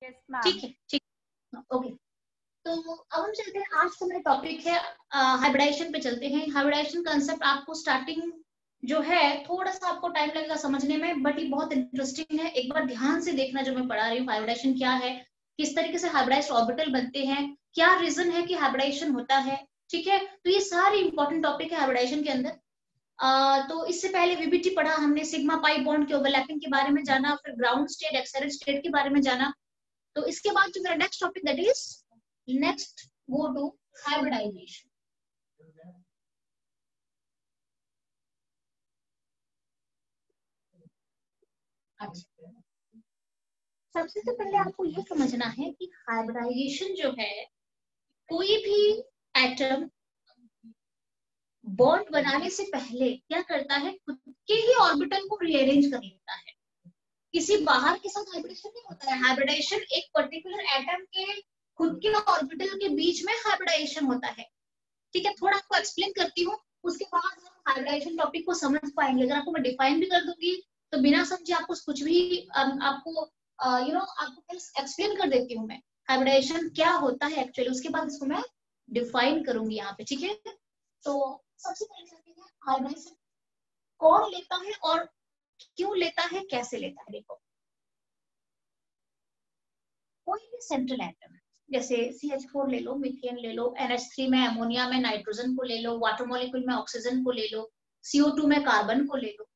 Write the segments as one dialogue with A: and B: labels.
A: Yes ma'am.
B: ठीक है, ठीक, ओके। तो अब हम चलते हैं, आज का मेरा टॉपिक है हाइब्रिडाइजेशन पे चलते हैं। हाइब्रिडाइजेशन कंसेप्ट आपको स्टार्टिंग जो है थोड़ा सा आपको टाइम लगेगा समझने में, बट ये बहुत इंटरेस्टिंग है। एक बार ध्यान से देखना जो मैं पढ़ा रही हूँ, हाइब्रिडाइजेशन क्या है, किस तरीके से हाइब्रिडाइज्ड ऑर्बिटल बनते हैं, क्या रीजन है कि हाइब्रिडाइजेशन होता है। ठीक है, तो ये सारे इंपॉर्टेंट टॉपिक है हाइब्रिडाइजेशन के अंदर। तो इससे पहले वीबीटी पढ़ा हमने, सिग्मा पाई बॉन्ड के ओवरलैपिंग के बारे में जाना, फिर ग्राउंड स्टेट एक्सेलेरेट स्टेट के बारे में जाना। तो इसके बाद जो मेरा next topic that is next go to hybridisation. अच्छा, सबसे तो पहले आपको ये समझना है कि हाइब्रिडाइजेशन जो है, कोई भी एटम बॉन्ड बनाने से पहले क्या करता है, खुद के ही ऑर्बिटल को रीअरेंज कर लेता है। किसी बाहर के साथ हाइब्रिडेशन नहीं होता है। हाइब्रिडेशन एक पर्टिकुलर एटम के खुद के ऑर्बिटल के बीच में हाइब्रिडाइजेशन होता है। ठीक है, थोड़ा आपको एक्सप्लेन करती हूँ, उसके बाद हम हाइब्रिडाइजेशन टॉपिक को समझ पाएंगे। अगर आपको मैं डिफाइन भी कर दूंगी तो बिना समझे आपको कुछ भी आपको आपको एक्सप्लेन कर देती हूँ मैं हाइब्रिडाइजेशन क्या होता है एक्चुअली, उसके बाद इसको मैं डिफाइन करूंगी यहाँ पे। ठीक है, तो सबसे पहले चलते हैं हाइब्रिडाइजेशन कौन लेता है और क्यों लेता है, कैसे लेता है। देखो, कोई भी सेंट्रल एटम जैसे CH4 ले लो, मीथेन ले लो, NH3 में अमोनिया में नाइट्रोजन को ले लो, वाटर मॉलिक्यूल में ऑक्सीजन को ले लो, CO2 में कार्बन को ले लो।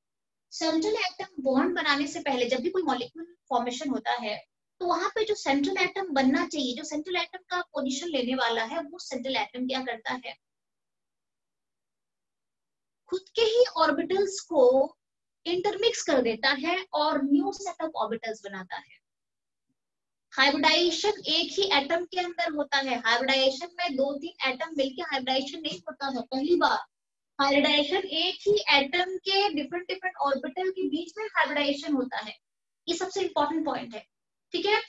B: सेंट्रल एटम बॉन्ड बनाने से पहले जब भी कोई मॉलिक्यूल फॉर्मेशन होता है, तो वहां पे जो सेंट्रल एटम बनना चाहिए, जो सेंट्रल एटम का पोजीशन लेने वाला है, वो सेंट्रल एटम क्या करता है, खुद के ही ऑर्बिटल्स को इंटरमिक्स कर देता है और न्यू सेट ऑफ ऑर्बिटल्स बनाता है। हाइब्रिडाइजेशन एक ही एटम के अंदर होता है। हाइब्रिडाइजेशन में 2-3 एटम मिलकर हाइब्रिडाइजेशन नहीं होता है। पहली बार हाइब्रिडाइजेशन एक ही एटम के डिफरेंट डिफरेंट ऑर्बिटल के बीच में हाइब्रिडाइजेशन होता है। ये सबसे इंपॉर्टेंट पॉइंट है। ठीक है,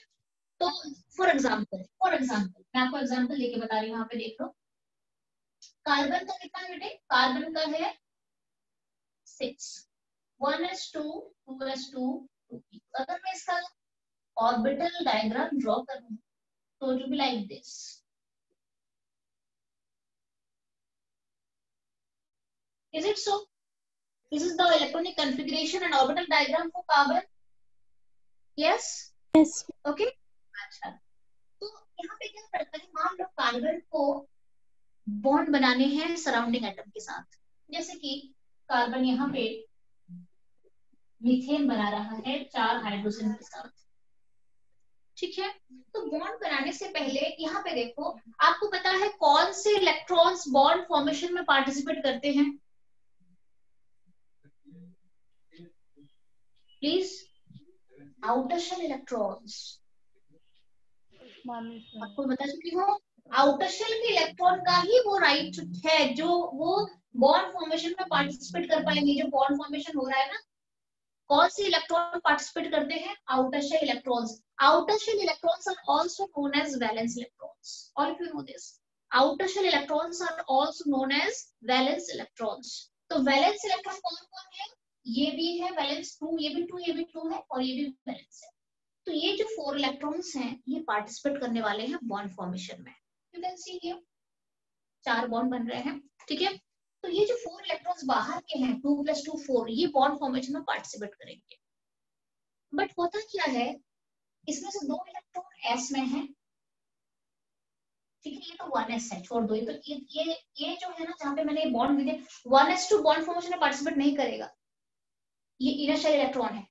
B: तो फॉर एग्जांपल मैं आपको एग्जांपल लेके बता रही हूँ, यहाँ पे देख लो। कार्बन का कितना बेटे, कार्बन का है 6, 1s2 2s2 2p। अगर मैं इसका ऑर्बिटल डायग्राम ड्रॉ करूं तो it will be like this. Is it so? This is the electronic configuration and orbital diagram for carbon. Yes?
C: Yes.
B: Okay? अच्छा, तो यहाँ पे क्या करता है, मान लो कार्बन को बॉन्ड बनाने हैं सराउंडिंग एटम के साथ। जैसे कि कार्बन यहाँ पे मीथेन बना रहा है 4 हाइड्रोजन के साथ। ठीक है, तो बॉन्ड बनाने से पहले यहाँ पे देखो, आपको पता है कौन से इलेक्ट्रॉन्स बॉन्ड फॉर्मेशन में पार्टिसिपेट करते हैं, प्लीज। आउटर शेल इलेक्ट्रॉन्स, आपको बता चुकी हूँ, आउटर शेल के इलेक्ट्रॉन का ही वो राइट है जो वो बॉन्ड फॉर्मेशन में पार्टिसिपेट कर पाएंगे। जो बॉन्ड फॉर्मेशन हो रहा है ना, कौन से इलेक्ट्रॉन पार्टिसिपेट करते हैं, outer shell electrons. Outer shell electrons are also known as valence electrons. All of you know this. Outer shell electrons are also known as valence electrons. तो वैलेंस इलेक्ट्रॉन कौन कौन है, ये भी है वैलेंस 2, ये भी 2, ये भी 2 है और ये भी वैलेंस है। तो ये जो 4 इलेक्ट्रॉन्स हैं, ये पार्टिसिपेट करने वाले हैं बॉन्ड फॉर्मेशन में। You can see here 4 bond बन रहे हैं। ठीक है, तो ये जो 4 इलेक्ट्रॉन्स बाहर के हैं 2 + 2 4, ये बॉन्ड फॉर्मेशन में पार्टिसिपेट करेंगे। बट होता क्या है, इसमें से 2 इलेक्ट्रॉन s में है। ठीक है, ये तो 1s है, छोड़ दो। ये तो ये जो है ना, जहाँ पे मैंने बॉन्ड दिए 1s2 बॉन्ड फॉर्मेशन में पार्टिसिपेट नहीं करेगा। ये इनर शेल इलेक्ट्रॉन है,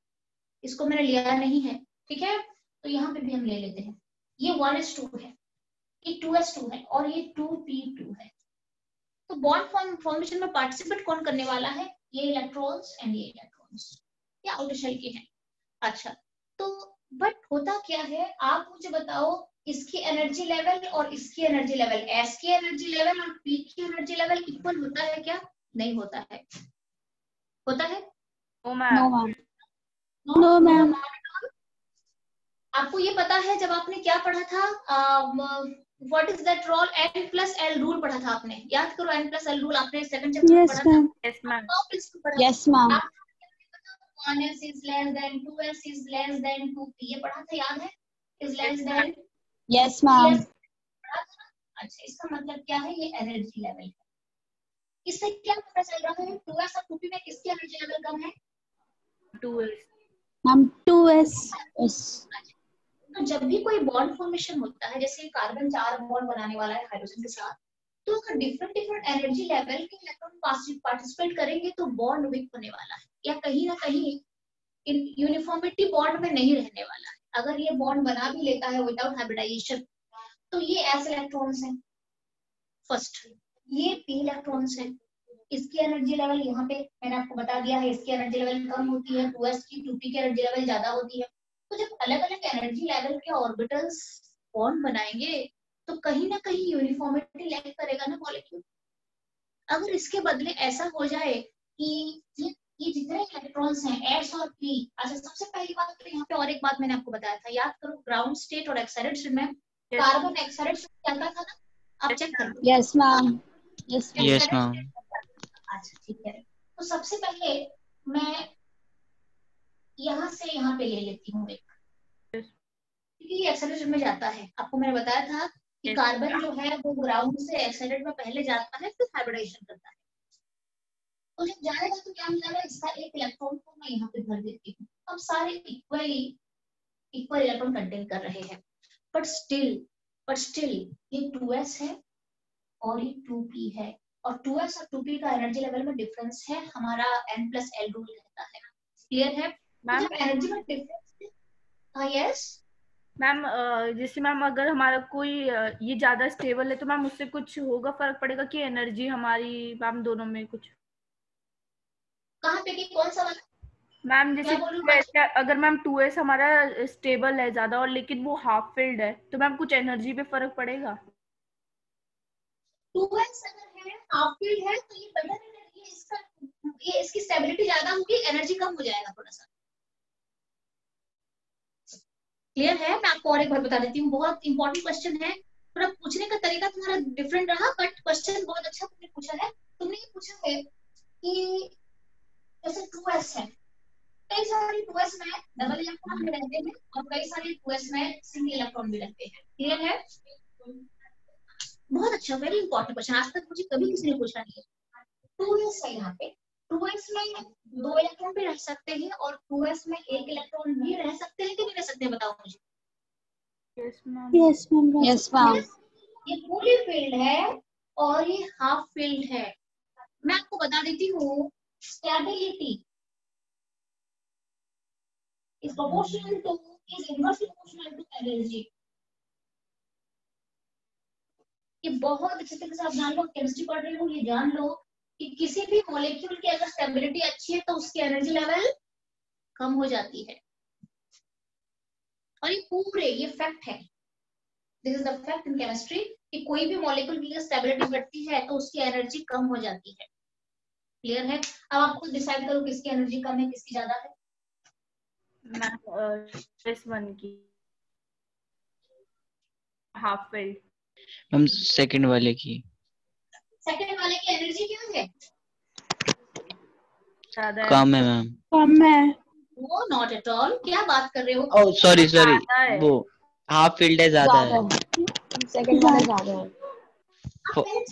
B: इसको मैंने लिया नहीं है। ठीक है, तो यहाँ पे भी हम ले लेते हैं। ये 1s2 है, ये 2s2 है और ये 2p2 है। तो बॉन्ड फॉर्मेशन में पार्टिसिपेट कौन करने वाला है, ये इलेक्ट्रॉन्स एंड ये इलेक्ट्रॉन्स, ये आउटर शेल के हैं। अच्छा, तो बट होता क्या है, आप मुझे बताओ, इसकी एनर्जी लेवल और इसकी एनर्जी लेवल, एस की एनर्जी लेवल और पी की एनर्जी लेवल इक्वल होता है क्या, नहीं होता है। होता है?
A: No ma'am.
C: No ma'am.
B: आपको ये पता है, जब आपने क्या पढ़ा था, what is that rule, N+L rule पढ़ा था आपने, याद करो। N+L रूल आपने सेकंड चैप्टर में पढ़ा था।
A: Yes ma'am.
C: Yes ma'am.
B: 1s is less than 2s is less than 2p, ये पढ़ा था, याद है? Is less than,
C: Yes, ma'am.
B: अच्छा इसका मतलब क्या है, ये एनर्जी लेवल है। इससे क्या पता चल रहा है 2s और 2p में किसकी एनर्जी लेवल कम है?
A: 2s।
C: Ma'am, 2s. Yes.
B: तो जब भी कोई बॉन्ड फॉर्मेशन होता है, जैसे कार्बन 4 बॉन्ड बनाने वाला है हाइड्रोजन के साथ, तो अगर डिफरेंट डिफरेंट एनर्जी लेवल के इलेक्ट्रॉन पार्टिसिपेट करेंगे तो बॉन्ड वीक होने वाला है, या कहीं ना कहीं यूनिफॉर्मिटी बॉन्ड में नहीं रहने वाला है। अगर ये बॉन्ड बना भी लेता है विदाउट हाइब्रिडाइजेशन, तो ये एस इलेक्ट्रॉन्स हैं फर्स्ट, ये पी इलेक्ट्रॉन्स हैं। इसकी एनर्जी लेवल यहाँ पे मैंने आपको बता दिया है, इसकी एनर्जी लेवल कम होती है, 2s की 2p की एनर्जी लेवल ज्यादा होती है। तो जब अलग अलग एनर्जी लेवल के ऑर्बिटल्स बॉन्ड बनाएंगे तो कहीं ना कहीं यूनिफॉर्मिटी लैक करेगा ना मॉलिक्यूल। अगर इसके बदले ऐसा हो जाए कि ये जितने इलेक्ट्रॉन्स हैं एस और पी, अच्छा सबसे पहली बात तो यहाँ पे और एक बात मैंने आपको बताया था, याद करो ग्राउंड स्टेट और एक्साइटेड स्टेट में कार्बन एक्साइटेड स्टेट चलता था ना, आप चेक कर लो।
C: Yes, ma'am. Yes, ma'am.
D: Yes, ma'am.
B: अच्छा ठीक है, तो सबसे पहले मैं यहाँ से यहाँ पे ले लेती हूँ एक, क्योंकि ये एक्साइटेड में जाता है। आपको मैंने बताया था कि कार्बन जो है वो ग्राउंड से एक्साइटेड में पहले जाता है, फिर हाइब्रिडाइजेशन करता है। तो जब जाएगा तो क्या मिलेगा, इसका एक इलेक्ट्रॉन को मैं यहाँ पे भर देती हूँ। अब सारे इक्वल इलेक्ट्रॉन कंटेन कर रहे हैं, बट स्टिल ये 2s है और ये 2p है, और 2s और 2p का एनर्जी लेवल में डिफरेंस है, हमारा n+l रूल कहता है। क्लियर है? तो जब एनर्जी में डिफरेंस, हाँ यस
A: मैम, जैसे मैम अगर हमारा कोई ये ज्यादा स्टेबल है तो मैम उससे कुछ होगा, फर्क पड़ेगा कि एनर्जी हमारी मैम दोनों में कुछ?
B: कहाँ पे, कि कौन सा वाला?
A: मैम जैसे
B: क्या बोल रही हूँ?
A: 2s अगर मैम 2s हमारा स्टेबल है ज्यादा और लेकिन वो हाफ फिल्ड है, तो मैम कुछ एनर्जी पे फर्क पड़ेगा?
B: 2s अगर है हाफ फील्ड है तो ये बेटर एनर्जी है, ये इसकी स्टेबिलिटी ज्यादा होगी, एनर्जी कम हो जाएगा थोड़ा सा। क्लियर है? मैं आपको और एक बार बता देती हूँ, बहुत इंपॉर्टेंट क्वेश्चन है। थोड़ा पूछने का तरीका तुम्हारा डिफरेंट रहा, बट क्वेश्चन बहुत अच्छा तुमने पूछा है। तुमने ये पूछा है कि जैसे 2s है, कई सारे 2s में डबल इलेक्ट्रॉन भी रहते हैं और कई सारे 2s में सिंगल इलेक्ट्रॉन भी रहते हैं। क्लियर है? बहुत अच्छा, वेरी इंपॉर्टेंट क्वेश्चन, आज तक मुझे कभी किसी ने पूछा नहीं है। 2s है यहाँ पे, 2s में 2 इलेक्ट्रॉन भी रह सकते हैं और 2s में 1 इलेक्ट्रॉन भी रह सकते हैं कि नहीं रह सकते हैं, बताओ मुझे।
A: Yes ma'am.
C: Yes, ma'am. Yes, ma'am.
B: ये फुली फील्ड है और ये हाफ फील्ड है। मैं आपको बता देती हूँ, stability is proportional to, is inversely proportional to energy. ये बहुत अच्छे तरीके से आप जान लो, केमिस्ट्री पढ़ रहे हो ये जान लो कि किसी भी मॉलिक्यूल की अगर स्टेबिलिटी अच्छी है तो उसकी एनर्जी लेवल कम हो जाती है। और ये फैक्ट है, this is the fact in chemistry, कि कोई भी मॉलिक्यूल की स्टेबिलिटी बढ़ती है तो उसकी एनर्जी कम हो जाती है। क्लियर है? अब आप खुद डिसाइड करो किसकी एनर्जी कम है किसकी ज्यादा है।
A: मैम S1 की हाफ फिल्ड।
D: हम सेकंड वाले की।
B: सेकंड वाले की एनर्जी क्या है?
A: ज्यादा है।
D: कम है मैम।
C: कम है।
B: वो नॉट एट ऑल, क्या बात कर रहे हो?
D: ओह सॉरी
A: ज्यादा है।
D: वो हाफ फील्ड है, ज्यादा है।
C: सेकंड वाला ज्यादा है।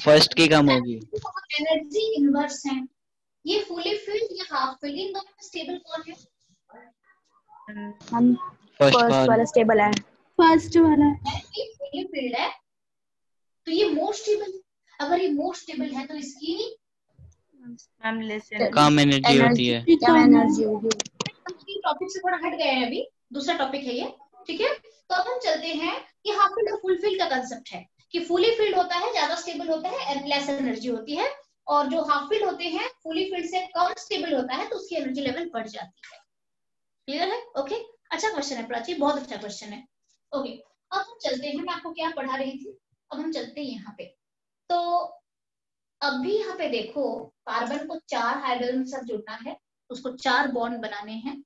D: फर्स्ट की कम होगी।
B: एनर्जी इनवर्स है, ये फुली फील्ड या हाफ फील्ड, इन दोनों में स्टेबल कौन है?
C: हम
D: फर्स्ट
C: फर्स्ट वाला स्टेबल है। फर्स्ट वाला।
B: ये फुली फील्ड है तो ये मोर स्टेबल है। अगर ये मोर स्टेबल है तो इसकी
A: मैम लेस
D: कम एनर्जी होती है।
C: कम एनर्जी होगी।
B: टॉपिक से थोड़ा हट गए हैं, अभी दूसरा टॉपिक है ये। ठीक है, तो अब हम चलते हैं कि हाफ फील्ड और फुल फील्ड का कंसेप्ट है कि फुली फील्ड होता है ज्यादा स्टेबल होता है एंड लेस एनर्जी होती है, और जो हाफ फील्ड होते हैं फुली फील्ड से कम स्टेबल होता है तो उसकी एनर्जी लेवल बढ़ जाती है। क्लियर है? ओके, अच्छा क्वेश्चन है प्राची, बहुत अच्छा क्वेश्चन है। ओके, अब हम चलते हैं, मैं आपको क्या पढ़ा रही थी, अब हम चलते हैं यहाँ पे। तो अभी यहाँ पे देखो, कार्बन को 4 हाइड्रोजन से जुड़ना है, उसको 4 बॉन्ड बनाने हैं,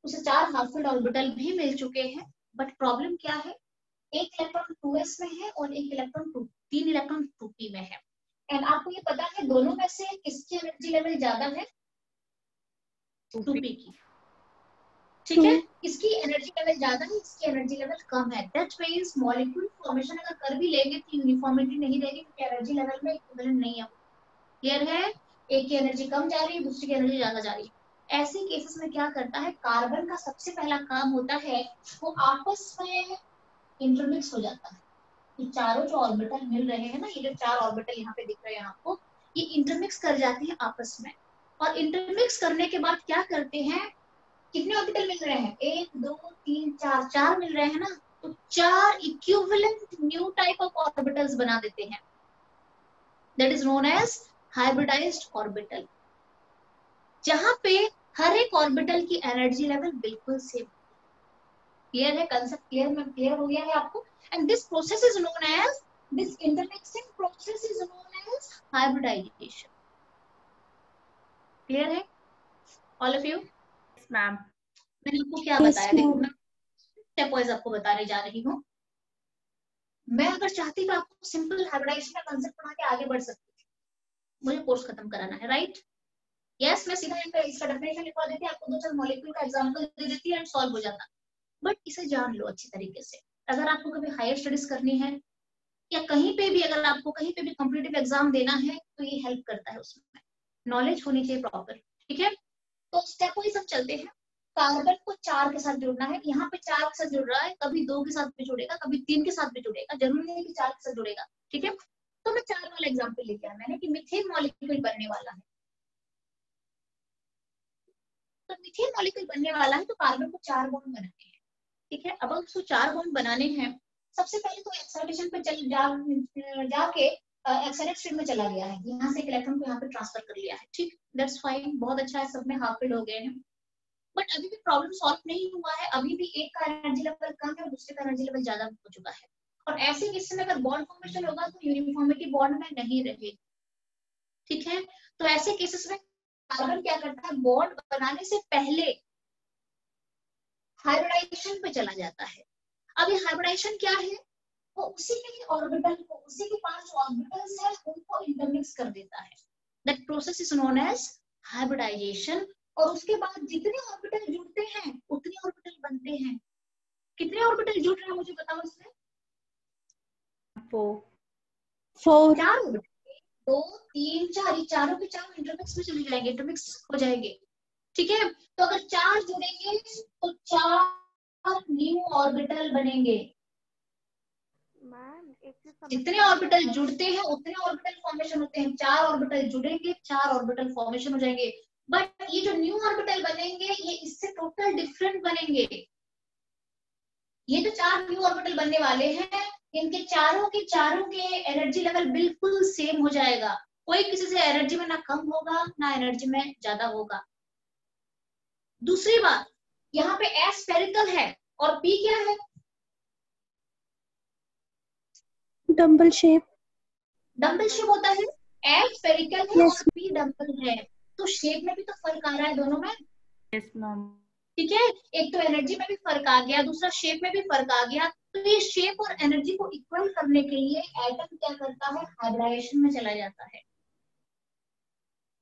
B: उसे 4 हाफ फील्ड ऑर्बिटल भी मिल चुके हैं, बट प्रॉब्लम क्या है, एक इलेक्ट्रॉन 2s में है और एक इलेक्ट्रॉन 3 इलेक्ट्रॉन 2p में है। एंड आपको ये पता है दोनों में से किसकी एनर्जी लेवल ज्यादा है? 2p की। ठीक है, इसकी एनर्जी लेवल ज्यादा है, इसकी एनर्जी लेवल कम है। दैट मींस मॉलिक्यूल फॉर्मेशन अगर कर भी लेंगे तो यूनिफॉर्मिटी नहीं रहेगी, क्योंकि एनर्जी लेवल में इक्विवेलेंट नहीं है। क्लियर है? एक की एनर्जी कम जा रही है, दूसरी की एनर्जी ज्यादा जा रही है। ऐसे केसेस में क्या करता है, कार्बन का सबसे पहला काम होता है वो आपस में इंटरमिक्स हो जाता है। ये चारों जो ऑर्बिटल मिल रहे हैं ना, ये जो 4 ऑर्बिटल यहाँ पे दिख रहे हैं आपको, ये इंटरमिक्स कर जाती है आपस में। और इंटरमिक्स करने के बाद क्या करते हैं, कितने ऑर्बिटल मिल रहे हैं, 1 2 3 4, 4 मिल रहे हैं ना, तो 4 equivalent new type of orbitals बना देते हैं। That is known as hybridized orbital, जहां पे हर एक ऑर्बिटल की एनर्जी लेवल बिल्कुल सेम। क्लियर है? कंसेप्ट क्लियर हो गया है आपको? And this process is known as, this intermixing process is known as hybridization. Clear है all of you?
A: Yes ma'am.
B: मैंने आपको क्या बताया, देखो मैं स्टेप वाइज आपको बताने जा रही हूँ। मैं अगर चाहती तो आपको सिंपल हाइब्रिडाइजेशन का कंसेप्ट पढ़ा के आगे बढ़ सकती थी, मुझे कोर्स खत्म कराना है, राइट? यस, मैं सीधा इसका डेफिनेशन लिखवा देती, आपको 2-4 मॉलिक्यूल का एग्जांपल दे देती एंड सॉल्व हो जाता। बट इसे जान लो अच्छी तरीके से, अगर आपको कभी हायर स्टडीज करनी है या कहीं पे भी, अगर आपको कहीं पे भी कॉम्पिटिटिव एग्जाम देना है, तो ये हेल्प करता है, उसमें नॉलेज होनी चाहिए प्रॉपर। ठीक है, तो स्टेप वाइज हम चलते हैं। कार्बन को 4 के साथ जुड़ना है, यहाँ पे 4 के साथ जुड़ रहा है, कभी 2 के साथ भी जुड़ेगा, कभी 3 के साथ भी जुड़ेगा, जरूरी नहीं है कि 4 के साथ जुड़ेगा। ठीक है, तो मैं 4 वाला एग्जाम्पल लेके आया मैंने कि मीथेन मॉलिक्यूल बनने वाला है। तो मीथेन मॉलिक्यूल बनने वाला है, तो कार्बन को 4 बॉन्ड बनाने हैं। ठीक है, अब उसको 4 बॉन्ड बनाने हैं, सबसे पहले तो एक्साइटेशन पे जाके एक्साइटेड स्टेट में चला गया है, यहाँ से एक इलेक्ट्रॉन को यहाँ पे ट्रांसफर कर लिया है। ठीक, दैट्स फाइन, बहुत अच्छा है, सब में हाफ फिल हो गए हैं। बट अभी भी प्रॉब्लम सॉल्व नहीं हुआ है, अभी भी एक का एनर्जी लेवल कम है और दूसरे का एनर्जी लेवल ज्यादा हो चुका है। और ऐसे केस में अगर बॉन्ड फॉर्मेशन होगा तो यूनिफॉर्मिटी बॉन्ड में नहीं रहेगी। ठीक है, तो ऐसे केसेस में कार्बन क्या करता है, बॉन्ड बनाने से पहले हाइब्रिडाइजेशन पे चला जाता है। अब ये हाइब्रिडाइजेशन क्या है, वो उसी के ऑर्बिटल को, उसी के पास जो ऑर्बिटल्स है उनको इंटरमिक्स कर देता है। That process is known as hybridisation. और उसके बाद जितने ऑर्बिटल जुड़ते हैं उतने ऑर्बिटल बनते हैं। कितने ऑर्बिटल जुड़ रहे हैं मुझे बताओ इसमें?
C: 4
B: 4 ऑर्बिटल, 2 3 4, ये चारों के चारों इंटरमिक्स में चले जाएंगे, इंटरमिक्स हो जाएंगे। ठीक है, तो अगर 4 जुड़ेंगे तो 4 न्यू ऑर्बिटल बनेंगे। जितने ऑर्बिटल जुड़ते हैं उतने ऑर्बिटल फॉर्मेशन होते हैं, 4 ऑर्बिटल जुड़ेंगे 4 ऑर्बिटल फॉर्मेशन हो जाएंगे। बट ये जो न्यू ऑर्बिटल बनेंगे ये इससे टोटल डिफरेंट बनेंगे। ये जो 4 न्यू ऑर्बिटल बनने वाले हैं, इनके चारों के एनर्जी लेवल बिल्कुल सेम हो जाएगा। कोई किसी से एनर्जी में ना कम होगा ना एनर्जी में ज्यादा होगा। दूसरी बात, यहाँ पे एस स्फेरिकल है और पी क्या है,
C: डंबल शेप।
B: डंबल शेप होता है, एस स्फेरिकल है और पी डंबल है, तो शेप में भी तो फर्क आ रहा है दोनों में।
A: Yes ma'am.
B: ठीक है, एक तो एनर्जी में भी फर्क आ गया, दूसरा शेप में भी फर्क आ गया। तो ये शेप और एनर्जी को इक्वल करने के लिए एटम क्या करता है, हाइब्रिडाइजेशन में चला जाता है।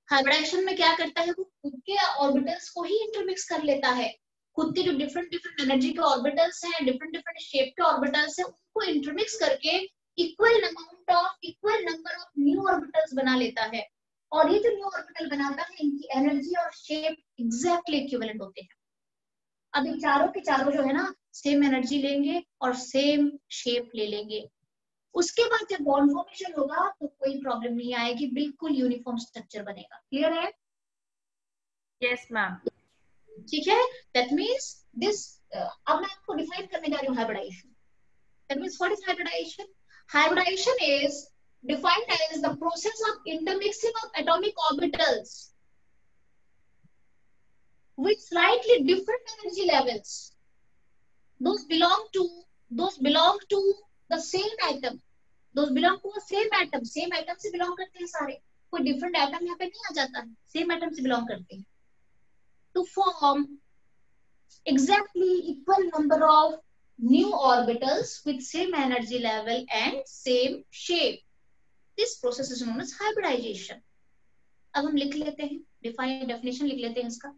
B: हाइब्रिडाइजेशन में क्या करता है, वो खुद के ऑर्बिटल्स को ही इंटरमिक्स कर लेता है। खुद के जो डिफरेंट एनर्जी के ऑर्बिटल्स हैं, डिफरेंट शेप के ऑर्बिटल्स हैं, उनको इंटरमिक्स करके equal number of new orbitals बना लेता है। और ये जो न्यू ऑर्बिटल बनाता है, इनकी एनर्जी और शेप एग्जैक्टली इक्विवेलेंट होते हैं। अब इन चारों के चारों जो है ना, सेम एनर्जी लेंगे और सेम शेप ले लेंगे। उसके बाद जब बॉन्ड फॉर्मेशन होगा तो कोई प्रॉब्लम नहीं आएगी, बिल्कुल यूनिफॉर्म स्ट्रक्चर बनेगा। क्लियर है?
A: Yes ma'am.
B: ठीक है, दैट मींस दिस, अब मैं आपको डिफाइन करने जा रही हूँ hybridisation. That means what is hybridisation? Hybridisation is defined as the process of intermixing of atomic orbitals with slightly different energy levels. Those belong to the same atom. Those belong to the same atom. Same atom से belong करते हैं सारे, कोई different atom यहाँ पे नहीं आ जाता है, same atom से belong करते हैं, to form exactly equal number of new orbitals with same energy level and same shape. This process is known as hybridization. अब हम लिख लेते हैं, definition लिख लेते हैं इसका।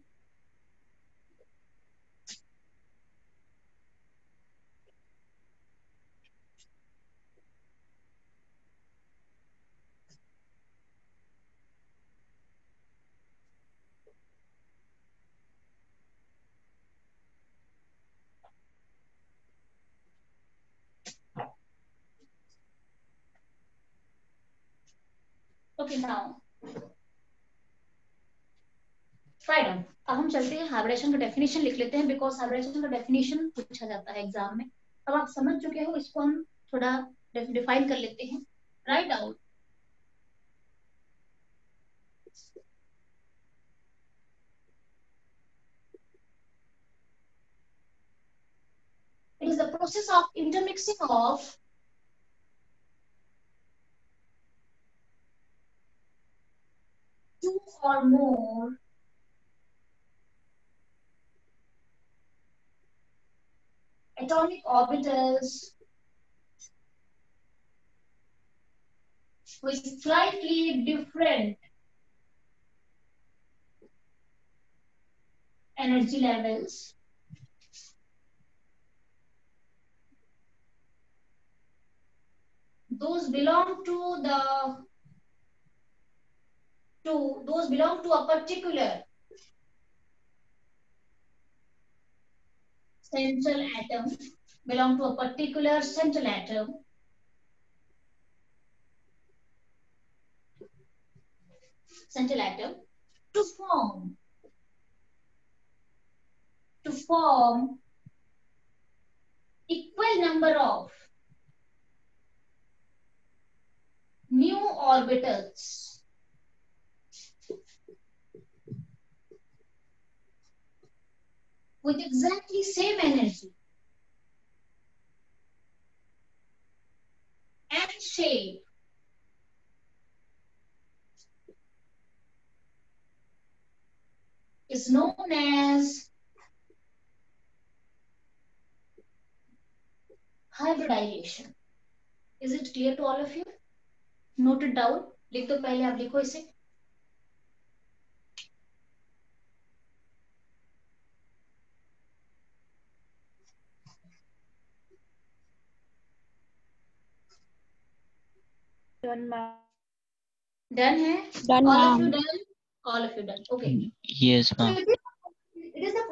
B: Okay now try down. अब हम चलते हैं हाइब्रिडेशन का डेफिनेशन लिख लेते हैं, बिकॉज हाइब्रिडेशन का डेफिनेशन पूछा जाता है एग्जाम में। अब आप समझ चुके हो, इसको हम थोड़ा डिफाइन कर लेते हैं। Write down. It is the process of intermixing of two or more atomic orbitals with slightly different energy levels those belong to a particular central atom, belong to a particular central atom to form equal number of new orbitals with exactly same energy and shape is known as hybridization. Is it clear to all of you? Note it down. लिख दो, पहले आप लिखो इसे। Done है?
C: Done,
B: All of you
C: ma'am.
B: done? All of you done. Okay.
D: Yes,
B: So
D: ma'am.
B: it is the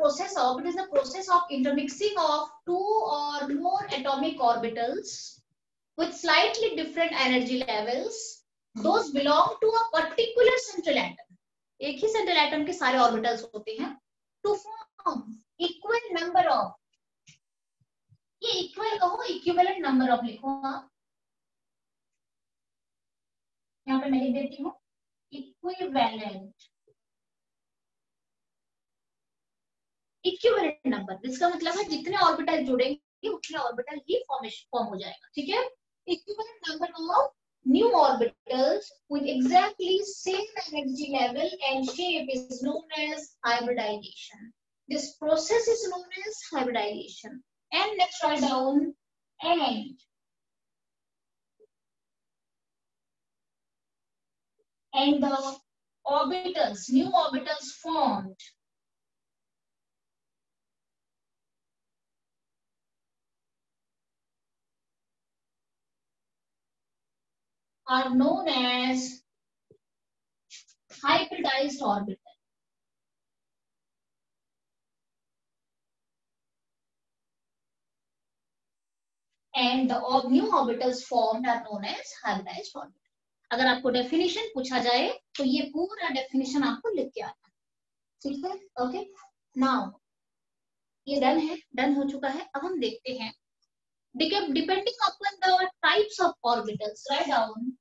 B: process of intermixing of two or more atomic orbitals with slightly different energy levels. Those belong to a particular central atom. एक ही central atom के सारे orbitals होते हैं. To form equal number of, ये equal कहो, equivalent number of लिखो आप. यहाँ पे मैं लिख देती हूँ इक्विवेलेंट नंबर, जिसका मतलब है जितने ऑर्बिटल जुड़ेंगे उतने ऑर्बिटल ही फॉर्म हो जाएगा। ठीक है, equivalent number of new orbitals with exactly same energy level and shape is known as hybridisation. This process is known as hybridisation. And next write down and the orbitals, new orbitals formed are known as hybridized orbital. And the new orbitals formed are known as hybridized orbital. अगर आपको definition पूछा जाए तो ये पूरा definition आपको लिख के आना। ठीक है, ओके। नाउ ये डन है, डन हो चुका है। अब हम देखते हैं depending upon the types of orbitals. Write down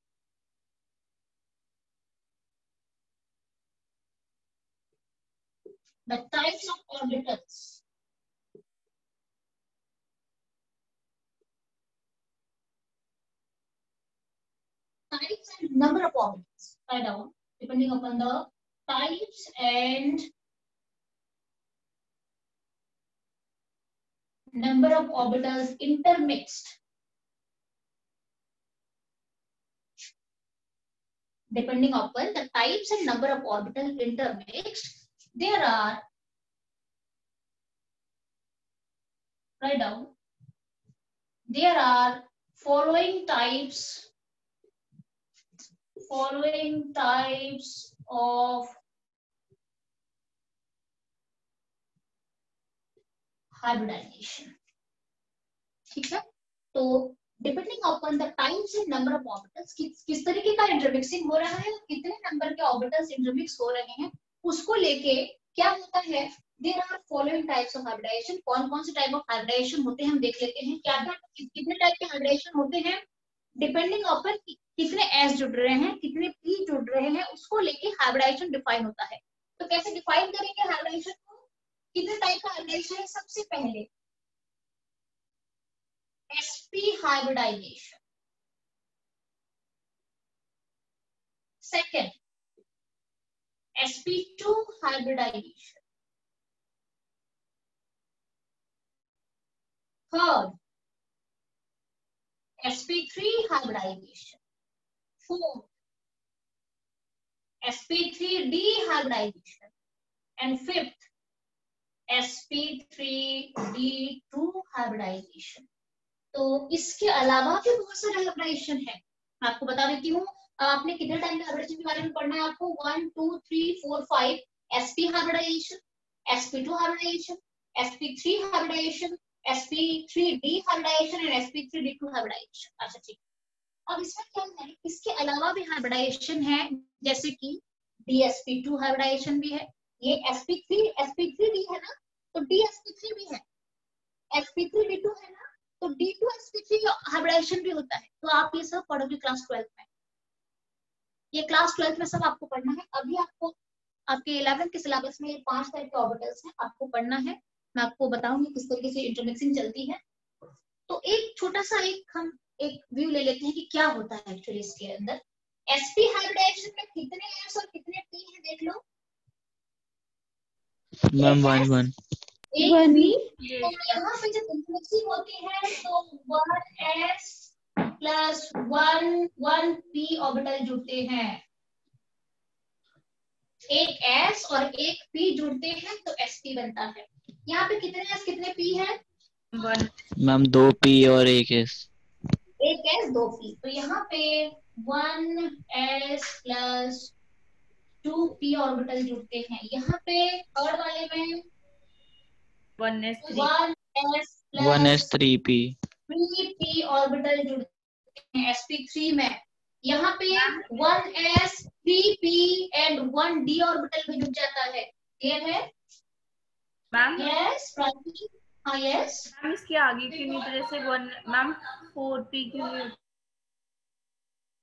B: the types of orbitals. Types and number of orbitals. Write down depending upon the types and number of orbitals intermixed. Depending upon the types and number of orbitals intermixed, there are, write down, there are following types of hybridization. ठीक है, तो depending upon the times and number of orbitals, किस तरीके का intermixing हो रहा है, कितने नंबर के ऑर्बिटल्स इंटरमिक्स हो रहे हैं, उसको लेके क्या होता है, there are following types of hybridisation. कौन कौन से टाइप ऑफ हाइब्रिडाइजेशन होते हैं हम देख लेते हैं। क्या क्या कितने टाइप के हाइब्रिडाइजेशन होते हैं, डिपेंडिंग अपॉन कितने एस जुड़ रहे हैं, कितने पी जुड़ रहे हैं, उसको लेके हाइब्रिडाइजेशन डिफाइन होता है। तो कैसे डिफाइन करेंगे हाइब्रिडाइजेशन को, कितने टाइप का हाइब्रिडाइजेशन है, सबसे पहले sp hybridization, second sp2 hybridization, third sp3 hybridization, fourth sp3d hybridization, and fifth sp3d2 hybridization। तो इसके अलावा भी बहुत सारे हाइब्रिडाइजेशन है, मैं आपको बता देती हूँ। आपने कितने टाइम के हाइब्रिडाइजेशन के बारे में पढ़ना है आपको, 1 2 3 4 5 sp hybridisation, sp2 hybridisation, sp3 hybridisation, sp3d hybridisation and sp3d2 hybridisation. अच्छा ठीक, अब इसमें क्या है, इसके अलावा भी हाइब्रिडाइजेशन है, जैसे कि dsp2 हाइब्रिडाइजेशन भी है, ये sp3d है ना, तो dsp3 भी है, sp3d2 है ना, तो D2 sp3 हाइब्रिडाइजेशन भी होता है। तो आप ये सब पढ़ोगे क्लास 12 में, ये क्लास 12 में सब आपको पढ़ना है। अभी आपको आपके 11th के सिलेबस में ये 5 टाइप के ऑर्बिटल्स हैं, आपको पढ़ना है। मैं आपको बताऊंगी किस तरीके से इंटरमिक्सिंग चलती है। तो एक छोटा सा हम एक व्यू ले लेते हैं कि क्या होता है एक्चुअली इसके अंदर। sp हाइब्रिडाइजेशन में कितने s और कितने p हैं देख लो।
D: मैम 1 1।
B: एक p, तो यहाँ पे जब इंटरमिक्सिंग होती है तो 1s प्लस 1p ऑर्बिटल जुड़ते हैं, एक s और एक p जुड़ते हैं तो sp बनता है। यहाँ पे कितने s कितने p है,
D: मैम 2 p और 1 s।
B: एक s 2 p, तो यहाँ पे 1s प्लस 2p ऑर्बिटल जुड़ते हैं। यहाँ पे थर्ड वाले में 1s
D: 1 s
B: plus
D: 3 p।
B: 3p orbital जुड़ते हैं sp3 में। यहाँ पे 1s 3p and 1d orbital भी जुड़ जाता है। क्लियर है
A: मैम?
B: यस प्राची, हाँ यस
A: मैम इसके आगे की नहीं, तो जैसे 1 मैम 4p क्यों नहीं,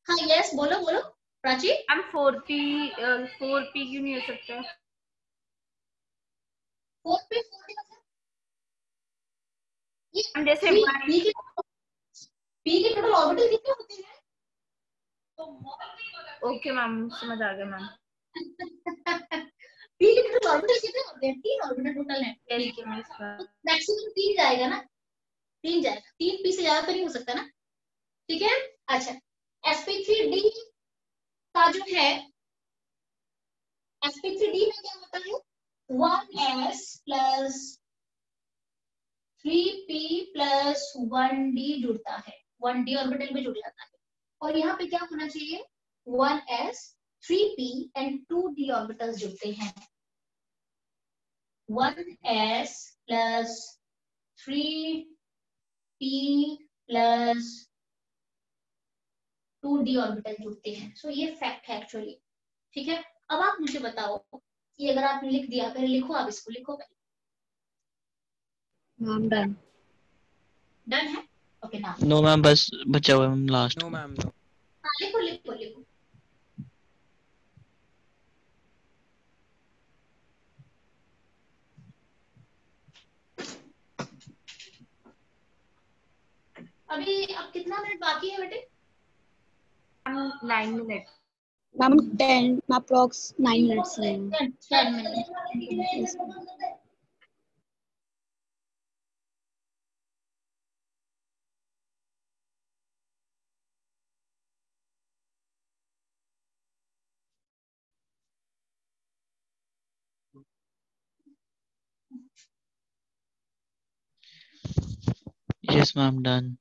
B: हाँ यस बोलो बोलो प्राची।
A: मैम 4p क्यों नहीं हो सकता?
B: 4p 4d मतलब ये
A: हम जैसे
B: p के टोटल ऑर्बिटल कितने होते हैं?
A: ओके मैम, समझ आ गया मैम।
B: p के टोटल ऑर्बिटल कितने होते हैं? 3 ऑर्बिटल टोटल है,
A: ठीक है मिस।
B: मैक्सिमम 3 जाएगा ना, 3 जाएगा, 3p से ज्यादा तो नहीं हो सकता ना, ठीक है। अच्छा sp3d का जो है, sp3d में क्या होता है, 1s plus 3p plus 1d जुड़ता है, 1d ऑर्बिटल में जुड़ जाता है। और यहाँ पे क्या होना चाहिए, 1s 3p and 2d orbitals जुड़ते हैं। 1s plus 3p plus 2d orbital जुड़ते हैं। सो ये फैक्ट है एक्चुअली, ठीक है। अब आप मुझे बताओ कि अगर आपने लिख दिया, पहले लिखो, आप इसको लिखो पहले।
C: Ma'am done.
B: डन है, ओके ना।
D: नो मैम, बस बचा हुआ है ma'am last.
E: No ma'am no.
B: हाँ लिखो लिखो लिखो। अभी अब कितना मिनट बाकी है बेटे?
A: 9 मिनट।
C: मैम 10 अप्रॉक्स 9 मिनट्स हैं।
B: 10 minute.
D: Yes ma'am, done.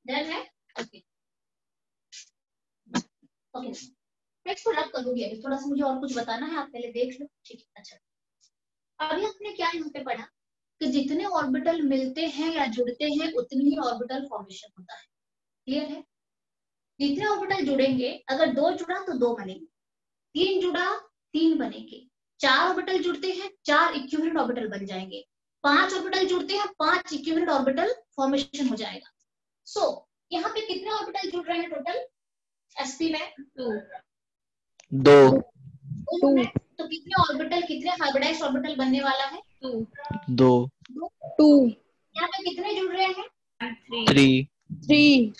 B: Done है, ओके ओके। मैं इसको रब करूंगी, अभी थोड़ा सा मुझे और कुछ बताना है, आप पहले देख लो, ठीक है। अच्छा अभी आपने क्या यहाँ पे पढ़ा, कि जितने ऑर्बिटल मिलते हैं या जुड़ते हैं उतनी ही ऑर्बिटल फॉर्मेशन होता है। क्लियर है? जितने ऑर्बिटल जुड़ेंगे, अगर 2 जुड़ा तो 2 बनेंगे, 3 जुड़ा 3 बनेंगे, 4 ऑर्बिटल जुड़ते हैं 4 इक्विवेलेंट ऑर्बिटल बन जाएंगे, 5 ऑर्बिटल जुड़ते हैं 5 इक्विवेलेंट ऑर्बिटल फॉर्मेशन हो जाएगा। सो यहाँ पे कितने ऑर्बिटल जुड़ रहे हैं टोटल sp में?
D: 2
B: तो कितने ऑर्बिटल, कितने हाइब्रिडाइज्ड ऑर्बिटल बनने वाला है?
D: 2
C: 2
B: यहाँ पे कितने जुड़ रहे हैं?
D: 3
C: 3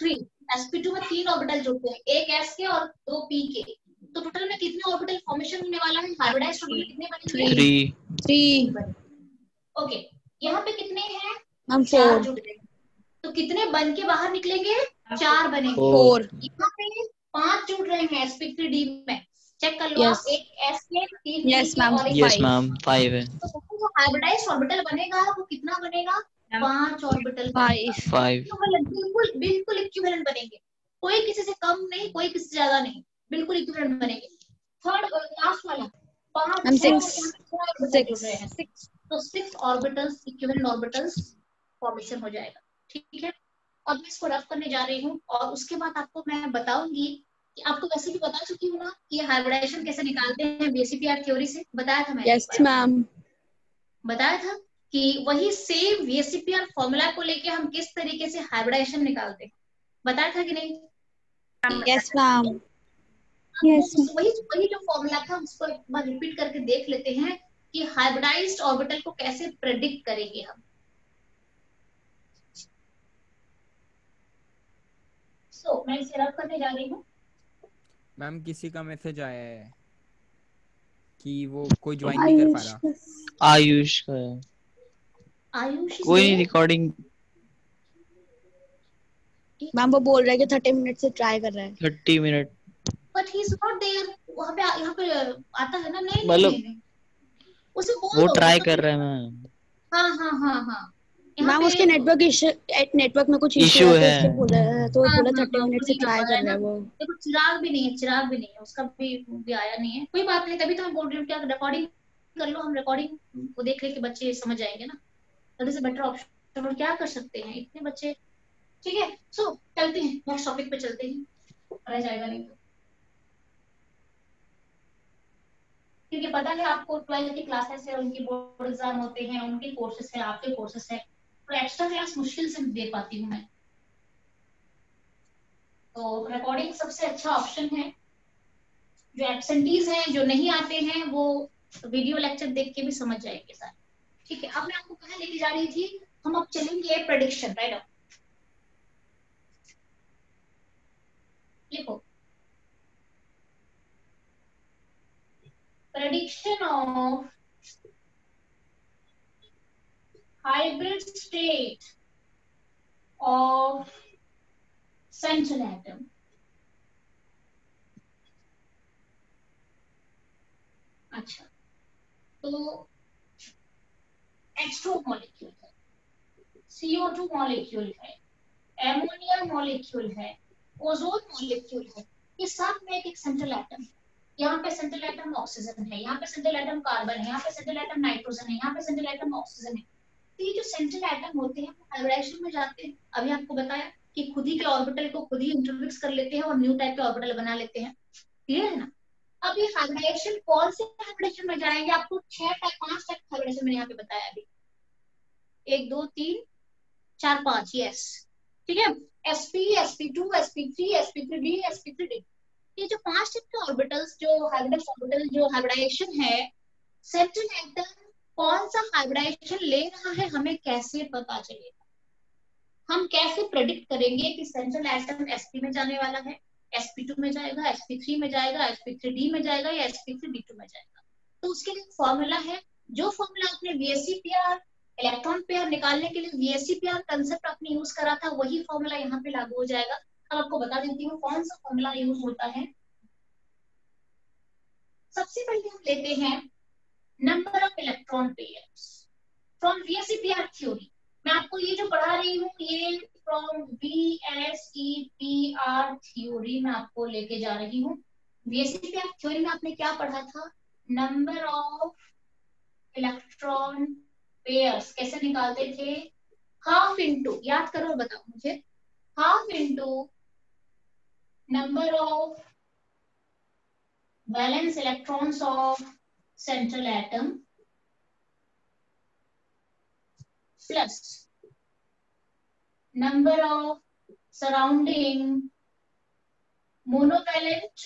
B: sp2 में 3 ऑर्बिटल जुड़ते हैं, एक s के और 2 p के, तो टोटल में कितने ऑर्बिटल फॉर्मेशन होने वाला है? हाइब्रिडाइज्ड ऑर्बिटल कितने बनेंगे?
D: 3
B: ओके, यहाँ पे कितने हैं?
C: मैम
B: 4
C: 4
B: जुड़ रहे हैं, तो कितने बन के बाहर निकलेंगे? 4 बनेंगे।
C: 4
B: यहाँ पे 5 जुड़ रहे हैं sp3d में, चेक कर लो
C: Yes.
B: आप, एक s के, 3
C: Yes,
B: p के
C: ma'am.
B: और एक
D: यस
C: 5
D: मैम 5 है।
B: तो जो हाइब्रिडाइज्ड ऑर्बिटल बनेगा वो कितना बनेगा? 5 ऑर्बिटल
C: 5
D: 5
B: बिल्कुल बिल्कुल इक्विवेलेंट बनेंगे, कोई किसी से कम नहीं, कोई किसी से ज्यादा नहीं, बिल्कुल इक्विवेलेंट बनेंगे। थर्ड लास्ट वाला 5
C: मैम 6
B: 6, तो 6 ऑर्बिटल्स इक्विवेलेंट ऑर्बिटल्स फॉर्मेशन हो जाएगा। ठीक है, अब मैं इसको रफ करने जा रही हूँ और उसके बाद आपको मैं बताऊंगी कि आपको वैसे भी बता चुकी हूँ ना कि हाइब्रिडाइजेशन कैसे निकालते हैं VSEPR थ्योरी से, बताया था मैंने।
C: यस मैम
B: बताया था कि वही सेम VSEPR फॉर्मूला को लेके हम किस तरीके से हाइब्रिडाइजेशन निकालते हैं, बताया था कि नहीं?
C: यस मैम यस
B: वही वही जो फॉर्मूला था उसको एक बार रिपीट करके देख लेते हैं कि हाइब्रिडाइज्ड ऑर्बिटल को कैसे प्रेडिक्ट करेंगे हम। मैं इसे रफ करने जा रही हूँ।
E: मैम किसी का मैसेज आया है कि वो कोई ज्वाइन नहीं कर पा रहा।
D: आयुष का है।
B: आयुष
D: कोई नहीं, रिकॉर्डिंग
C: मैम वो बोल रहा है कि 30 मिनट से ट्राई कर रहा है।
D: 30 minute
B: but he is not there, वहां पे यहाँ पे आता है ना, नहीं
D: मतलब
B: नहीं उसे बोल
D: वो
B: दो
D: ट्राई कर रहा है मैम।
B: हाँ हाँ हाँ हाँ
C: मैम उसके नेटवर्क में कुछ इशू है तो उसको बोला है, तो बोला 30 मिनट से ट्राई कर रहा है वो।
B: देखो चिराग भी नहीं है उसका भी आया नहीं है, कोई बात नहीं, तभी तो मैं बोल रही हूँ क्या रिकॉर्डिंग कर लो, हम रिकॉर्डिंग को देख ले के बच्चे समझ जाएंगे ना, जल्दी से बेटर ऑप्शन और क्या कर सकते हैं इतने बच्चे। ठीक है, सो चलते हैं नेक्स्ट टॉपिक पे चलते हैं, रह जाएगा नहीं तो, क्योंकि पता है आपको 12th की क्लासेस है, उनकी बोर्ड एग्जाम होते हैं, उनके कोर्सेस है, आपके कोर्सेस है, तो एक्स्ट्रा क्लास मुश्किल से दे पाती हूँ मैं। तो रिकॉर्डिंग सबसे अच्छा ऑप्शन है। जो एब्सेंटीज हैं, जो नहीं आते हैं, वो वीडियो लेक्चर देख के भी समझ जाएंगे सर। ठीक है, अब मैं आपको कहाँ लेके जा रही थी, हम अब चलेंगे प्रेडिक्शन, राइट? लिखो prediction of hybrid state of central atom। अच्छा, तो H2 मॉलिक्यूल है, CO2 मॉलिक्यूल है, एमोनिया मॉलिक्यूल है, ओजोन मॉलिक्यूल है, ये सब में एक सेंट्रल एटम है। यहाँ पे सेंट्रल एटम ऑक्सीजन है, यहाँ पे सेंट्रल एटम कार्बन है, यहाँ पे सेंट्रल एटम नाइट्रोजन है, यहाँ पे सेंट्रल एटम ऑक्सीजन है। तो ये जो सेंट्रल एटम होते हैं वो हाइब्रिडाइजेशन में जाते हैं। अभी आपको बताया कि खुद ही के ऑर्बिटल को खुद ही इंटरमिक्स कर लेते हैं और न्यू टाइप के ऑर्बिटल बना लेते हैं। क्लियर है ना? अब ये हाइब्रिडाइजेशन कौन से हाइब्रिडाइजेशन में जाएंगे, आपको 5 टाइप हाइब्रिडाइजेशन मैंने यहाँ पे बताया अभी, 1 2 3 4 5, यस। ठीक है, sp sp2 sp3 sp3d sp3d, ये जो 5 टाइप के ऑर्बिटल्स, जो हाइब्रिडाइज्ड ऑर्बिटल, जो हाइब्रिडाइजेशन है, सेंट्रल एटम कौन सा हाइब्रिडाइजेशन ले रहा है हमें कैसे पता चलेगा? हम कैसे प्रेडिक्ट करेंगे कि सेंट्रल एटम sp में जाने वाला है, sp2 में जाएगा, sp3 में जाएगा, sp3d में जाएगा या sp3d2 में जाएगा? तो उसके लिए फॉर्मूला है, जो फॉर्मूला आपने VSEPR इलेक्ट्रॉन पेयर निकालने के लिए VSEPR कंसेप्ट आपने यूज करा था, वही फॉर्मूला यहाँ पे लागू हो जाएगा। अब आपको बता देती हूँ कौन सा फॉर्मूला यूज होता है। सबसे पहले हम लेते हैं number of electron pairs from VSEPR theory. मैं आपको ये जो पढ़ा रही हूँ ये फ्रॉम VSEPR थ्योरी में आपको लेके जा रही हूँ। VSEPR थ्योरी में आपने क्या पढ़ा था? नंबर ऑफ इलेक्ट्रॉन पेयर्स कैसे निकालते थे? हाफ इंटू, याद करो और बताओ मुझे, half into number of valence electrons of central atom plus number of surrounding monovalent,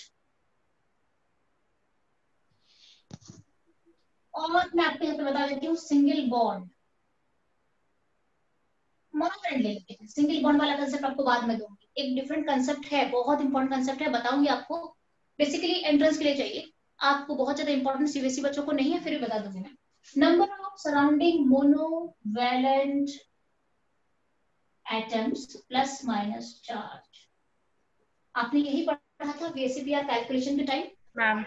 B: और मैं आपको यहाँ पे बता देती हूँ सिंगल बॉन्ड। मोनोवैलेंट ले लेते हैं, सिंगल बॉन्ड वाला कंसेप्ट आपको बाद में दूंगी, एक डिफरेंट कंसेप्ट है, बहुत इंपॉर्टेंट कंसेप्ट है, बताऊंगी आपको, बेसिकली एंट्रेंस के लिए चाहिए आपको, बहुत ज्यादा इंपॉर्टेंट सीबीएसई बच्चों को नहीं है, फिर भी बता दूंगी मैं। Number of surrounding monovalent atoms plus minus charge, आपने यही पढ़ा था बीएससीपीआर कैलकुलेशन के टाइम
A: मैम।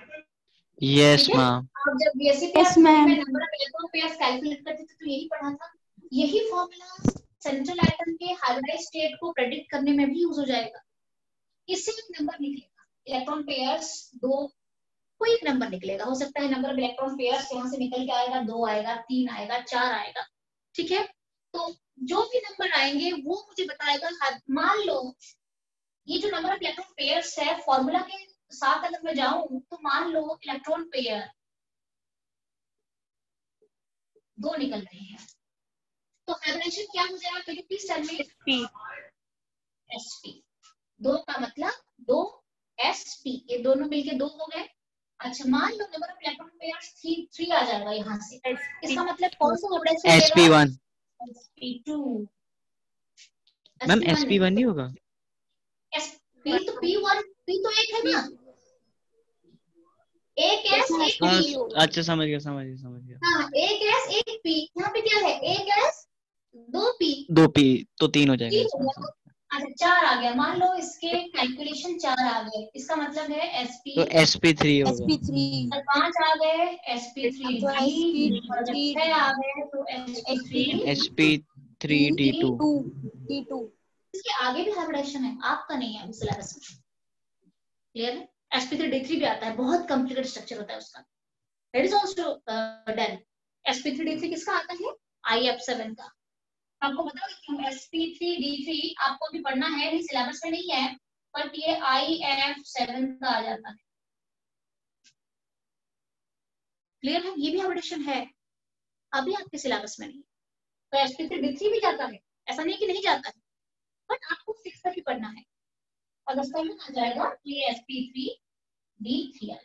D: यस
B: ठीक है,
D: मैम।
B: आप जब बीएससीपीआर
C: Yes, ma'am.
B: में number of electron pairs calculate करते थे तो यही पढ़ा था। यही फॉर्मूला सेंट्रल एटम के हाइब्रिडाइज स्टेट को प्रेडिक्ट करने में भी यूज हो जाएगा। इससे एक नंबर निकलेगा, इलेक्ट्रॉन पेयर्स दो, कोई एक नंबर निकलेगा, हो सकता है नंबर ऑफ इलेक्ट्रॉन पेयर्स यहाँ से निकल के आएगा, 2 आएगा, 3 आएगा, 4 आएगा, ठीक है। तो जो भी नंबर आएंगे वो मुझे बताएगा। मान लो ये जो नंबर ऑफ इलेक्ट्रॉन पेयर्स है, फॉर्मूला के साथ अगर मैं जाऊं तो मान लो इलेक्ट्रॉन पेयर 2 निकल रहे हैं, तो हाइब्रिडेशन क्या हो जाएगा, कहिए प्लीज टेल मी? sp, 2 का मतलब 2 sp, ये दोनों मिलके 2 हो गए। अच्छा मान लो नंबर ऑफ इलेक्ट्रॉन पेयर्स 3 आ जाएगा यहाँ से, इसका मतलब कौन सा हाइब्रिडेशन लेगा?
D: sp1
B: sp2।
D: मैम sp1 नहीं होगा?
B: sp तो p1, p तो एक है ना, एक s एक
D: हाँ,
B: p।
D: अच्छा समझ गया।
B: हाँ, एक s एक p, यहाँ पे क्या है, एक s 2p,
D: 2p तो 3 हो जाएगा
B: 3 हो
D: इसमें।
B: गया। अच्छा 4 आ गया, मान लो इसके कैलकुलेशन 4 आ गए, इसका मतलब है sp,
D: तो sp3 होगा।
C: sp3
B: 5 आ गए sp3
C: तो
B: और जब 6 आ गए तो sp3
D: sp3d2।
C: d2
B: इसके आगे भी हाइब्रिडेशन है, आपका नहीं है अभी सिलेबस में, क्लियर है? sp3d3 भी आता है, बहुत कॉम्प्लिकेटेड स्ट्रक्चर होता है उसका, that is also done. sp3d3 किसका आता है? IF7 का। आपको बता देती हूँ sp3d3 आपको भी पढ़ना है, नहीं सिलेबस में नहीं है, बट ये IF7 का आ जाता है, क्लियर है? ये भी हाइब्रिडेशन है, अभी आपके सिलेबस में नहीं। तो sp3d3 भी जाता है, ऐसा नहीं कि नहीं जाता है, बट आपको 6 तक ही पढ़ना है, अगर 7 आ जाएगा तो ये sp3d3 आ जाएगा,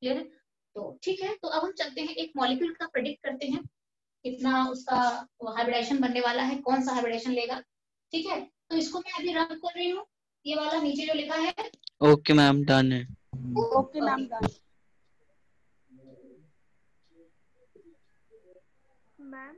B: क्लियर है? तो ठीक है, तो अब हम चलते हैं एक मॉलिक्यूल का प्रेडिक्ट करते हैं कितना उसका हाइब्रिडेशन बनने वाला है, कौन सा हाइब्रिडेशन लेगा, ठीक है। तो इसको मैं अभी रब कर रही हूँ, ये वाला नीचे जो लिखा है।
D: ओके मैम, डन है।
C: Okay ma'am, done.
A: मैम